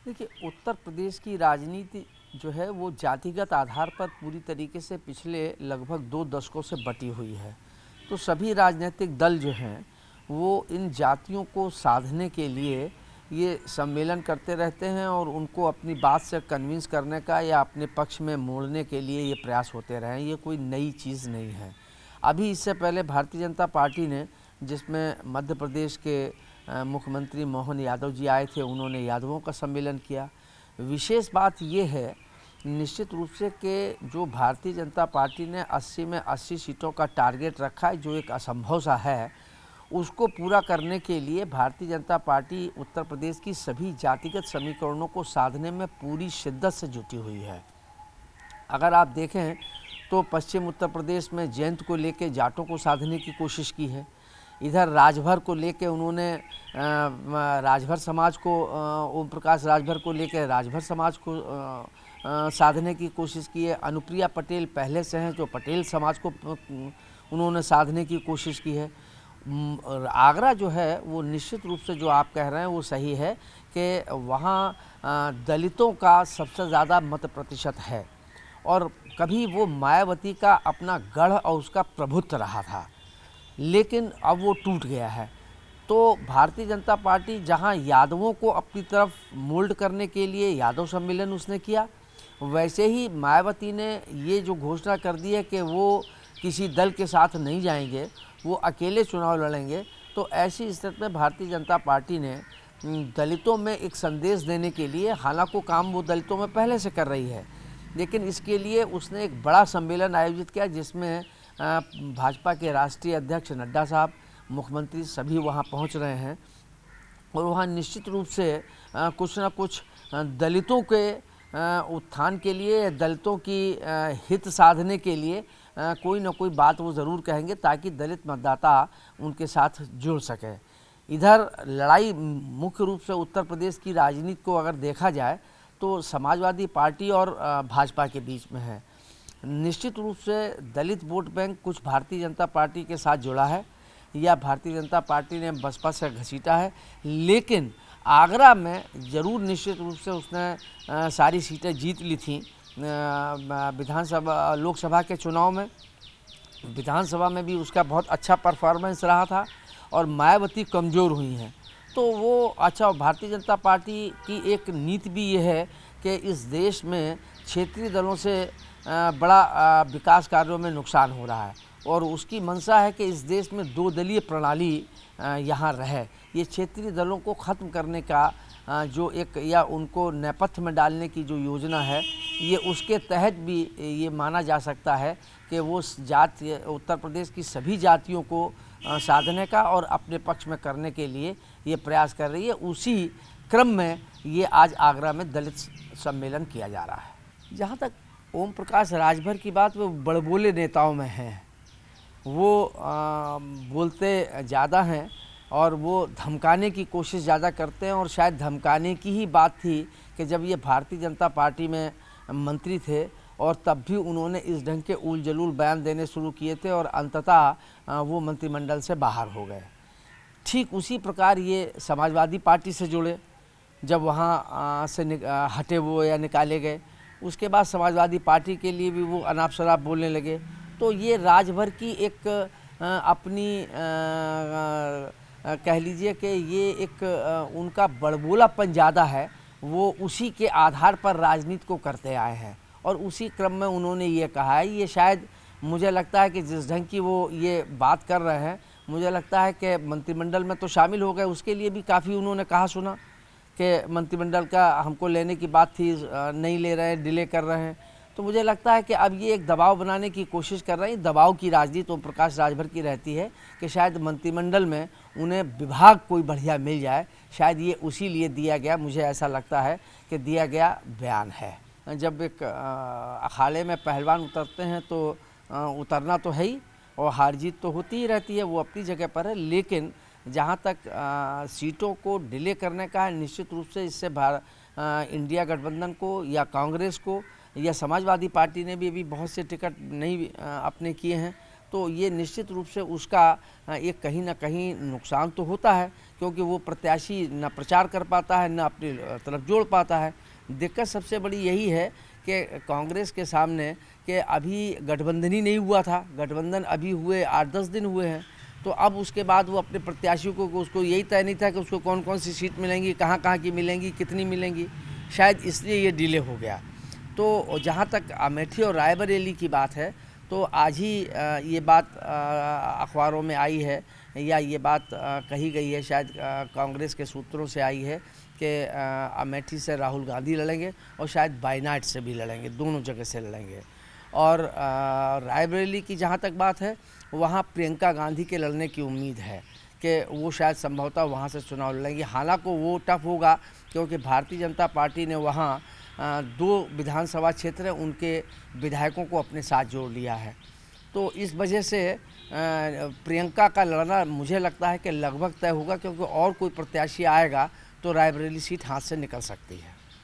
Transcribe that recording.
देखिए, उत्तर प्रदेश की राजनीति जो है वो जातिगत आधार पर पूरी तरीके से पिछले लगभग 2 दशकों से बटी हुई है। तो सभी राजनीतिक दल जो हैं वो इन जातियों को साधने के लिए ये सम्मेलन करते रहते हैं और उनको अपनी बात से कन्विंस करने का या अपने पक्ष में मोड़ने के लिए ये प्रयास होते रहे हैं। ये कोई नई चीज़ नहीं है। अभी इससे पहले भारतीय जनता पार्टी ने, जिसमें मध्य प्रदेश के मुख्यमंत्री मोहन यादव जी आए थे, उन्होंने यादवों का सम्मेलन किया। विशेष बात ये है निश्चित रूप से कि जो भारतीय जनता पार्टी ने 80 में 80 सीटों का टारगेट रखा है, जो एक असंभव सा है, उसको पूरा करने के लिए भारतीय जनता पार्टी उत्तर प्रदेश की सभी जातिगत समीकरणों को साधने में पूरी शिद्दत से जुटी हुई है। अगर आप देखें तो पश्चिम उत्तर प्रदेश में जयंत को लेकर जाटों को साधने की कोशिश की है। इधर राजभर को लेके उन्होंने राजभर समाज को, ओम प्रकाश राजभर को लेकर राजभर समाज को साधने की कोशिश की है। अनुप्रिया पटेल पहले से हैं, जो पटेल समाज को उन्होंने साधने की कोशिश की है। आगरा जो है वो निश्चित रूप से जो आप कह रहे हैं वो सही है कि वहाँ दलितों का सबसे ज़्यादा मत प्रतिशत है और कभी वो मायावती का अपना गढ़ और उसका प्रभुत्व रहा था, लेकिन अब वो टूट गया है। तो भारतीय जनता पार्टी जहां यादवों को अपनी तरफ मोल्ड करने के लिए यादव सम्मेलन उसने किया, वैसे ही मायावती ने ये जो घोषणा कर दी है कि वो किसी दल के साथ नहीं जाएंगे, वो अकेले चुनाव लड़ेंगे। तो ऐसी स्थिति में भारतीय जनता पार्टी ने दलितों में एक संदेश देने के लिए, हालांकि काम वो दलितों में पहले से कर रही है, लेकिन इसके लिए उसने एक बड़ा सम्मेलन आयोजित किया जिसमें भाजपा के राष्ट्रीय अध्यक्ष नड्डा साहब, मुख्यमंत्री सभी वहां पहुंच रहे हैं और वहां निश्चित रूप से कुछ ना कुछ दलितों के उत्थान के लिए, दलितों की हित साधने के लिए कोई ना कोई बात वो ज़रूर कहेंगे ताकि दलित मतदाता उनके साथ जुड़ सके। इधर लड़ाई मुख्य रूप से उत्तर प्रदेश की राजनीति को अगर देखा जाए तो समाजवादी पार्टी और भाजपा के बीच में है। निश्चित रूप से दलित वोट बैंक कुछ भारतीय जनता पार्टी के साथ जुड़ा है या भारतीय जनता पार्टी ने बसपा से घसीटा है, लेकिन आगरा में ज़रूर निश्चित रूप से उसने सारी सीटें जीत ली थी। विधानसभा, लोकसभा के चुनाव में, विधानसभा में भी उसका बहुत अच्छा परफॉर्मेंस रहा था और मायावती कमज़ोर हुई हैं। तो वो अच्छा, भारतीय जनता पार्टी की एक नीति भी ये है कि इस देश में क्षेत्रीय दलों से बड़ा विकास कार्यों में नुकसान हो रहा है और उसकी मंशा है कि इस देश में 2 दलीय प्रणाली यहाँ रहे। ये क्षेत्रीय दलों को ख़त्म करने का जो एक, या उनको नेपथ्य में डालने की जो योजना है, ये उसके तहत भी ये माना जा सकता है कि वो जाति, उत्तर प्रदेश की सभी जातियों को साधने का और अपने पक्ष में करने के लिए ये प्रयास कर रही है। उसी क्रम में ये आज आगरा में दलित सम्मेलन किया जा रहा है। जहाँ तक ओम प्रकाश राजभर की बात, वो बड़बोले नेताओं में हैं, वो बोलते ज़्यादा हैं और वो धमकाने की कोशिश ज़्यादा करते हैं और शायद धमकाने की ही बात थी कि जब ये भारतीय जनता पार्टी में मंत्री थे और तब भी उन्होंने इस ढंग के उल जलूल बयान देने शुरू किए थे और अंततः वो मंत्रिमंडल से बाहर हो गए। ठीक उसी प्रकार ये समाजवादी पार्टी से जुड़े, जब वहाँ से हटे वो या निकाले गए, उसके बाद समाजवादी पार्टी के लिए भी वो अनाप शराब बोलने लगे। तो ये राजभर की एक अपनी कह लीजिए कि ये एक उनका बड़बोलापन ज़्यादा है, वो उसी के आधार पर राजनीति को करते आए हैं और उसी क्रम में उन्होंने ये कहा है। ये शायद मुझे लगता है कि जिस ढंग की वो ये बात कर रहे हैं, मुझे लगता है कि मंत्रिमंडल में तो शामिल हो गए, उसके लिए भी काफ़ी उन्होंने कहा सुना कि मंत्रिमंडल का हमको लेने की बात थी, नहीं ले रहे हैं, डिले कर रहे हैं। तो मुझे लगता है कि अब ये एक दबाव बनाने की कोशिश कर रहे हैं। दबाव की राजनीति ओम प्रकाश राजभर की रहती है कि शायद मंत्रिमंडल में उन्हें विभाग कोई बढ़िया मिल जाए, शायद ये उसी लिए दिया गया, मुझे ऐसा लगता है कि दिया गया बयान है। जब एक अखाड़े में पहलवान उतरते हैं तो उतरना तो है ही और हार जीत तो होती ही रहती है, वो अपनी जगह पर है। लेकिन जहाँ तक सीटों को डिले करने का है, निश्चित रूप से इससे इंडिया गठबंधन को या कांग्रेस को या समाजवादी पार्टी ने भी अभी बहुत से टिकट नहीं अपने किए हैं, तो ये निश्चित रूप से उसका एक कहीं ना कहीं नुकसान तो होता है, क्योंकि वो प्रत्याशी न प्रचार कर पाता है, न अपनी तरफ जोड़ पाता है। दिक्कत सबसे बड़ी यही है कि कांग्रेस के सामने कि अभी गठबंधन ही नहीं हुआ था, गठबंधन अभी हुए 8-10 दिन हुए हैं, तो अब उसके बाद वो अपने प्रत्याशियों को, उसको यही तय नहीं था कि उसको कौन कौन सी सीट मिलेंगी, कहाँ कहाँ की मिलेंगी, कितनी मिलेंगी, शायद इसलिए ये डिले हो गया। तो जहाँ तक अमेठी और रायबरेली की बात है, तो आज ही ये बात अखबारों में आई है, या ये बात कही गई है, शायद कांग्रेस के सूत्रों से आई है कि अमेठी से राहुल गांधी लड़ेंगे और शायद वायनाड से भी लड़ेंगे, दोनों जगह से लड़ेंगे। और रायबरेली की जहाँ तक बात है, वहाँ प्रियंका गांधी के लड़ने की उम्मीद है कि वो शायद संभवतः वहाँ से चुनाव लड़ेंगी। हालांकि वो टफ होगा, क्योंकि भारतीय जनता पार्टी ने वहाँ 2 विधानसभा क्षेत्र उनके विधायकों को अपने साथ जोड़ लिया है। तो इस वजह से प्रियंका का लड़ना मुझे लगता है कि लगभग तय होगा, क्योंकि और कोई प्रत्याशी आएगा तो रायबरेली सीट हाथ से निकल सकती है।